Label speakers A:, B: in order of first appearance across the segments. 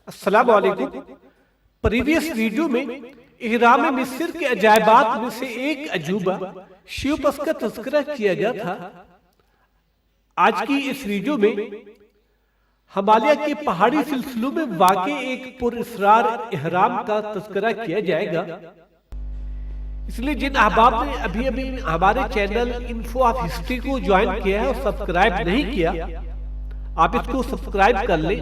A: السلام علیکم۔ Previous video میں اہرام مصر کے عجائبات میں سے ایک عجوبہ شیوپس کا تذکرہ کیا گیا تھا۔ آج کی اس ویڈیو میں ہمالیہ کے پہاڑی سلسلوں میں واقع ایک پر اسرار اہرام کا تذکرہ کیا جائے گا۔ اس لیے جن احباب نے ابھی ہمارے چینل انفو آف ہسٹری کو جوائن کیا ہے اور سبسکرائب نہیں کیا، آپ اس کو سبسکرائب کر لیں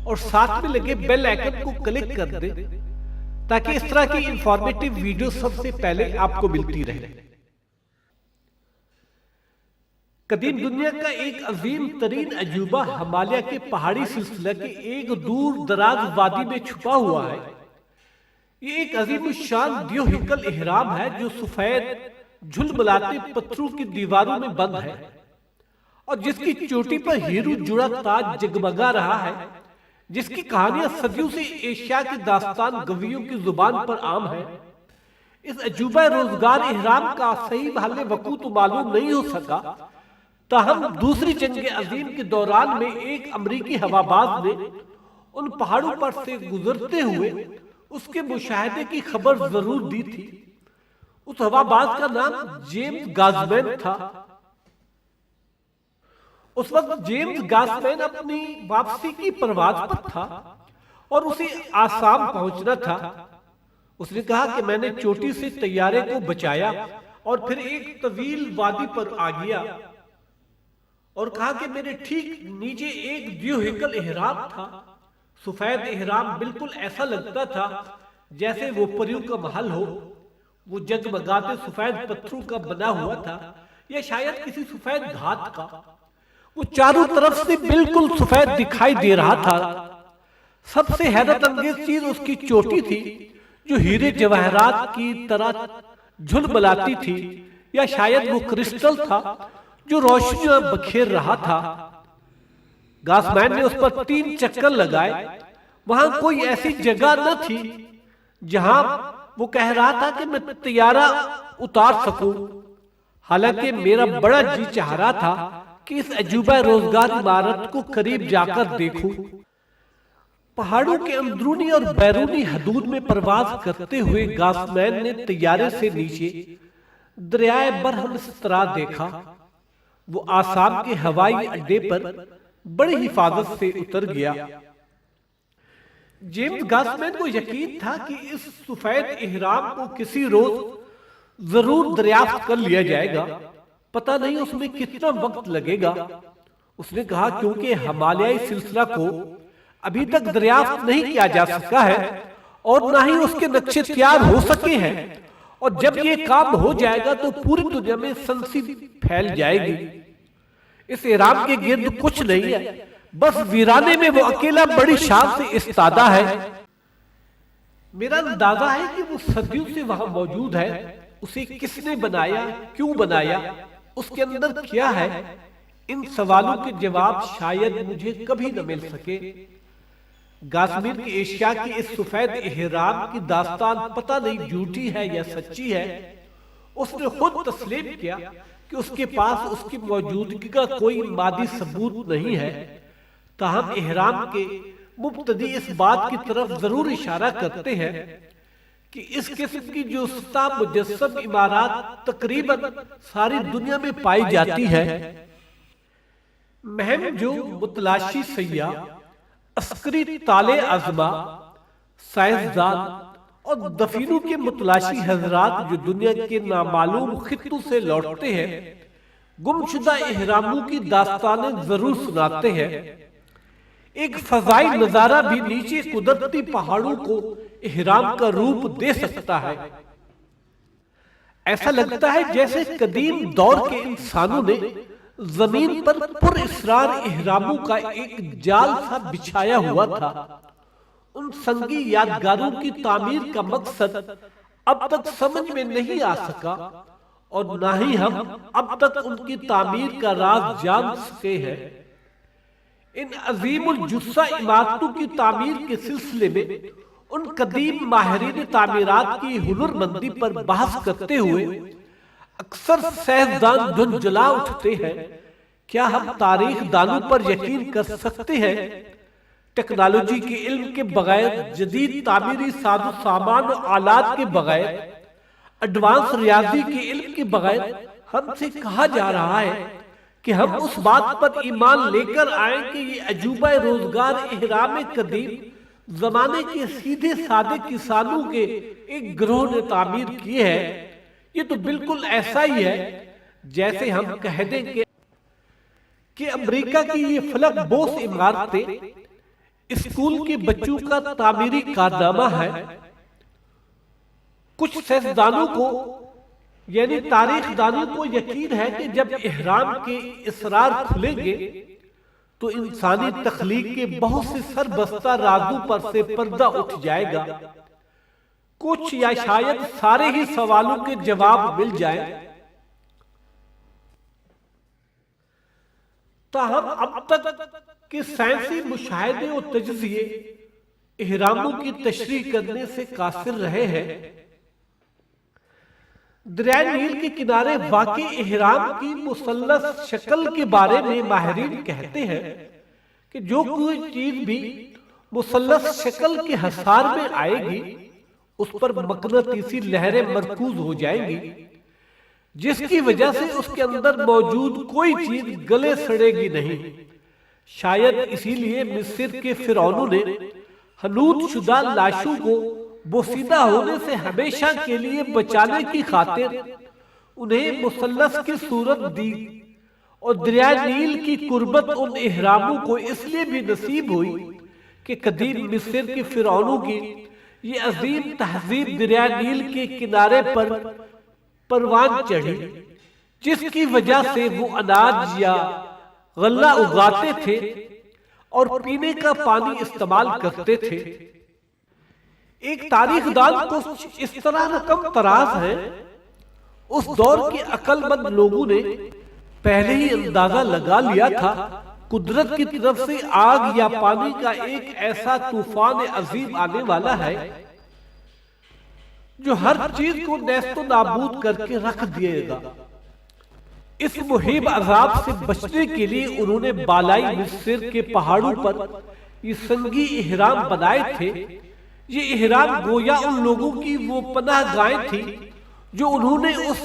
A: اور ساتھ میں لگے بیل آئیکن کو کلک کر دیں تاکہ اس طرح کی انفارمیٹیو ویڈیو سب سے پہلے آپ کو ملتی رہے۔ قدیم دنیا کا ایک عظیم ترین عجوبہ ہمالیہ کے پہاڑی سلسلہ کے ایک دور دراز وادی میں چھپا ہوا ہے۔ یہ ایک عظیم الشان دیو ہیکل اہرام ہے جو سفید جھلملاتے پتھروں کی دیواروں میں بند ہے اور جس کی چوٹی پر ہیرو جڑا تاج جگمگا رہا ہے، جس کی کہانیاں صدیوں سے ایشیا کی داستان گویوں کی زبان پر عام ہے۔ اس عجوبہ روزگار اہرام کا صحیح محل وقوع تو معلوم نہیں ہو سکا، تاہم دوسری جنگ عظیم کے دوران میں ایک امریکی ہواباز نے ان پہاڑوں پر سے گزرتے ہوئے اس کے مشاہدے کی خبر ضرور دی تھی۔ اس ہواباز کا نام جیمز گاسمین تھا۔ اس وقت جیمز گاسمین اپنی واپسی کی پرواز پر تھا اور اسے آسام پہنچنا تھا۔ اس نے کہا کہ میں نے چوٹی سے طیارے کو بچایا اور پھر ایک طویل وادی پر آ گیا اور کہا کہ میرے ٹھیک نیچے ایک دیو ہیکل اہرام تھا۔ سفید اہرام بالکل ایسا لگتا تھا جیسے وہ پریوں کا محل ہو۔ وہ جگمگاتے سفید پتھروں کا بنا ہوا تھا یا شاید کسی سفید دھات کا۔ وہ چاروں طرف سے بالکل سفید دکھائی دے رہا تھا۔ سب سے حیرت انگیز چیز اس کی چوٹی تھی جو ہیرے جواہرات کی طرح جھلملاتی تھی یا شاید وہ کرسٹل تھا جو روشنیاں بکھیر رہا تھا۔ گاسمین نے اس پر 3 چکر لگائے۔ وہاں کوئی ایسی جگہ نہ تھی جہاں وہ کہہ رہا تھا کہ میں طیارہ اتار سکوں، حالانکہ میرا بڑا جی چاہ رہا تھا کہ اس عجوبہ روزگار عمارت کو قریب جا کر دیکھوں۔ پہاڑوں کے اندرونی اور بیرونی حدود میں پرواز کرتے ہوئے گاسمین نے طیارے سے نیچے دریائے برہمسترا دیکھا۔ وہ آسام کے ہوائی اڈے پر بڑی حفاظت سے اتر گیا۔ جیمز گاسمین کو یقین تھا کہ اس سفید اہرام کو کسی روز ضرور دریافت کر لیا جائے گا، پتہ نہیں اس میں کتنا وقت لگے گا۔ اس نے کہا کیونکہ ہمالیائی سلسلہ کو ابھی تک دریافت نہیں کیا جا سکا ہے اور نہ ہی اس کے نقشے تیار ہو سکے ہیں، اور جب یہ کام ہو جائے گا تو پوری دنیا میں سنسی پھیل جائے گی۔ اس اہرام کے گرد کچھ نہیں ہے، بس ویرانے میں وہ اکیلا بڑی شان سے استادہ ہے۔ میرا اندازہ ہے کہ وہ صدیوں سے وہاں موجود ہے۔ اسے کس نے بنایا، کیوں بنایا، اس کے اندر کیا ہے، ان سوالوں کے جواب شاید مجھے کبھی نہ مل سکے۔ گاسمین کی ایشیا کی اس سفید اہرام کی داستان پتہ نہیں جھوٹی ہے یا سچی ہے۔ اس نے خود تسلیم کیا کہ اس کے پاس اس کی موجودگی کا کوئی مادی ثبوت نہیں ہے، تاہم اہرام کے مبتدی اس بات کی طرف ضرور اشارہ کرتے ہیں کہ اس قسم کی جو ستا مجسم عمارات تقریباً ساری دنیا میں پائی جاتی ہے۔ مہم جو متلاشی سیاح، عسکری طالع ازما، سائنسدان اور دفینوں کے متلاشی حضرات جو دنیا کے نامعلوم خطوں سے لوٹتے ہیں، گمشدہ اہراموں کی داستانیں ضرور سناتے ہیں۔ ایک فضائی نظارہ بھی نیچے قدرتی پہاڑوں کو اہرام کا روپ دے سکتا ہے۔ ایسا لگتا ہے جیسے قدیم دور کے انسانوں نے زمین پر پر اسرار اہراموں کا ایک جال سا بچھایا ہوا تھا۔ ان سنگی یادگاروں کی تعمیر کا مقصد اب تک سمجھ میں نہیں آ سکا اور نہ ہی ہم اب تک ان کی تعمیر کا راز جان سکے ہیں۔ ان عظیم الجثہ عمارتوں کی تعمیر کے سلسلے میں ان قدیم ماہرین تعمیرات کی ہنرمندی پر بحث کرتے ہوئے اکثر سائنسدان جھنجھلا اٹھتے ہیں۔ کیا ہم تاریخ دانوں پر یقین کر سکتے ہیں ٹیکنالوجی کے علم کے بغیر، جدید تعمیری ساز و سامان و آلات کے بغیر، ایڈوانس ریاضی کے علم کے بغیر ہم سے کہا جا رہا ہے کہ ہم اس بات پر ایمان لے کر آئیں کہ یہ عجوبہ روزگار اہرام قدیم زمانے کے سیدھے سادے کسانوں کے ایک گروہ نے تعمیر کی ہے۔ یہ تو بالکل ایسا ہی ہے جیسے ہم کہہ دیں کہ امریکہ کی یہ فلک بوس عمارتیں اسکول کے بچوں کا تعمیری کارنامہ ہے۔ کچھ سائنسدانوں کو یعنی تاریخ دانوں کو یقین ہے کہ جب اہرام کے اسرار کھلیں گے تو انسانی تخلیق کے بہت سے سربستہ رازوں پر سے پردہ اٹھ جائے گا۔ کچھ یا شاید سارے ہی سوالوں کے جواب مل جائیں۔ تاہم اب تک کہ سائنسی مشاہدے و تجزیے اہراموں کی تشریح کرنے سے قاصر رہے ہیں۔ دریائے نیل کے کنارے واقع اہرام کی مثلث شکل کے بارے میں ماہرین کہتے ہیں کہ جو کوئی چیز بھی مثلث شکل کے حصار میں آئے گی اس پر مقناطیسی لہریں مرکوز ہو جائیں گی، جس کی وجہ سے اس کے اندر موجود کوئی چیز گلے سڑے گی نہیں۔ شاید اسی لیے مصر کے فرعونوں نے حنوط شدہ لاشوں کو بوسیدہ ہونے سے ہمیشہ کے لیے بچانے کی خاطر انہیں مثلث کی صورت دی، اور دریائے نیل کی قربت ان اہراموں کو اس لیے بھی نصیب ہوئی کہ قدیم مصر کے فرعونوں کی یہ عظیم تہذیب دریائے نیل کے کنارے پر پروان چڑھی، جس کی وجہ سے وہ اناج یا غلہ اگاتے تھے اور پینے کا پانی استعمال کرتے تھے۔ ایک تاریخ دان کچھ اس طرح رقم تراز ہے۔ اس دور کے عقل مند لوگوں نے پہلے ہی اندازہ لگا لیا تھا قدرت کی طرف سے آگ یا پانی کا ایک ایسا طوفان عظیم آنے والا ہے جو ہر چیز کو نیست و نابود کر کے رکھ دیے گا۔ اس مہیب عذاب سے بچنے کے لیے انہوں نے بالائی مصر کے پہاڑوں پر یہ سنگی اہرام بنائے تھے۔ یہ اہرام گویا ان لوگوں کی وہ پناہ گاہیں تھی جو انہوں نے اس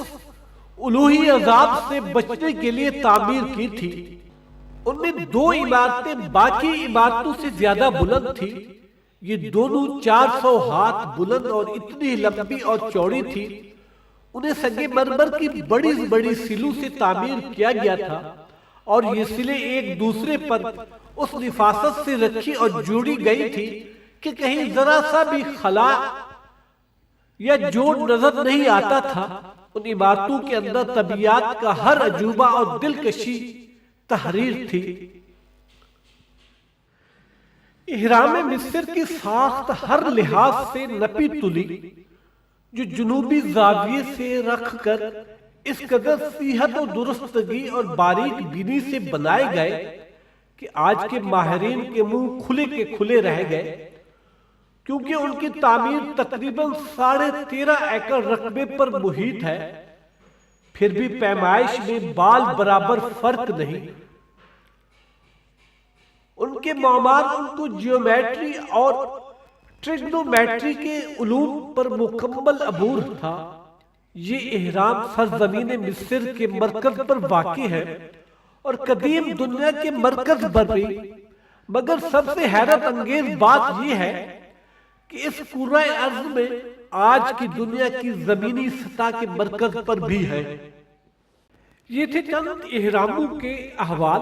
A: الوہی عذاب سے بچنے کے لیے تعمیر کی تھی۔ ان میں دو عمارتیں باقی عمارتوں سے زیادہ بلند تھی۔ یہ دونوں 400 ہاتھ بلند اور اتنی لمبی اور چوڑی تھی۔ انہیں سنگ مرمر کی بڑی بڑی سلوں سے تعمیر کیا گیا تھا، اور یہ سلیں ایک دوسرے پر اس نفاست سے رکھی اور جوڑی گئی تھی کہ کہیں ذرا سا بھی خلا یا جوڑ نظر نہیں آتا تھا۔ ان عمارتوں کے اندر طبیعت کا ہر عجوبہ اور دلکشی تحریر تھی۔ اہرام مصر کی ساخت ہر لحاظ سے نپی تلی، جو جنوبی زاویے سے رکھ کر اس قدر صحت و درستگی اور باریک بینی سے بنائے گئے کہ آج کے ماہرین کے منہ کھلے کے کھلے رہ گئے، کیونکہ ان کی تعمیر تقریباً 13.5 ایکڑ رقبے پر محیط ہے۔ پھر بھی پیمائش میں بال برابر فرق نہیں۔ ان کے معمار ان کو جیومیٹری اور ٹریگنومیٹری کے علوم پر مکمل عبور تھا۔ یہ اہرام سرزمین مصر کے مرکز پر واقع ہے اور قدیم دنیا کے مرکز پر بھی، مگر سب سے حیرت انگیز بات یہ ہے کہ اس کرۂ ارض میں آج کی دنیا کی زمینی سطح کے مرکز پر بھی ہے۔ یہ تھے چند اہراموں کے احوال۔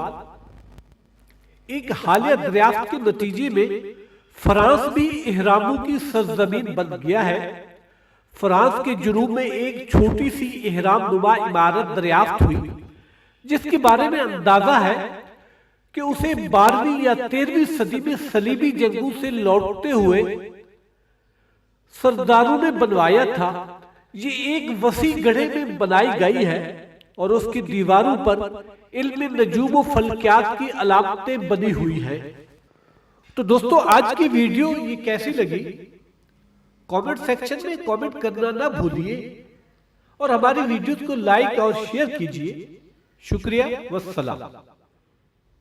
A: ایک حالیہ دریافت کے نتیجے میں فرانس بھی اہراموں کی سرزمین بن گیا ہے۔ فرانس کے جنوب میں ایک چھوٹی سی اہرام نما عمارت دریافت ہوئی، جس کے بارے میں اندازہ ہے کہ اسے 12ویں یا 13ویں صدی میں صلیبی جنگوں سے لوٹتے ہوئے سرداروں نے بنوایا تھا۔ یہ ایک وسیع گڑھے میں بنائی گئی ہے اور اس کی دیواروں پر علم نجوم و فلکیات کی علامتیں بنی ہوئی ہیں۔ تو دوستو، آج کی ویڈیو یہ کیسی لگی؟ کامنٹ سیکشن میں کامنٹ کرنا نہ بھولیے، اور ہماری ویڈیوز کو لائک اور شیئر کیجیے۔ شکریہ والسلام۔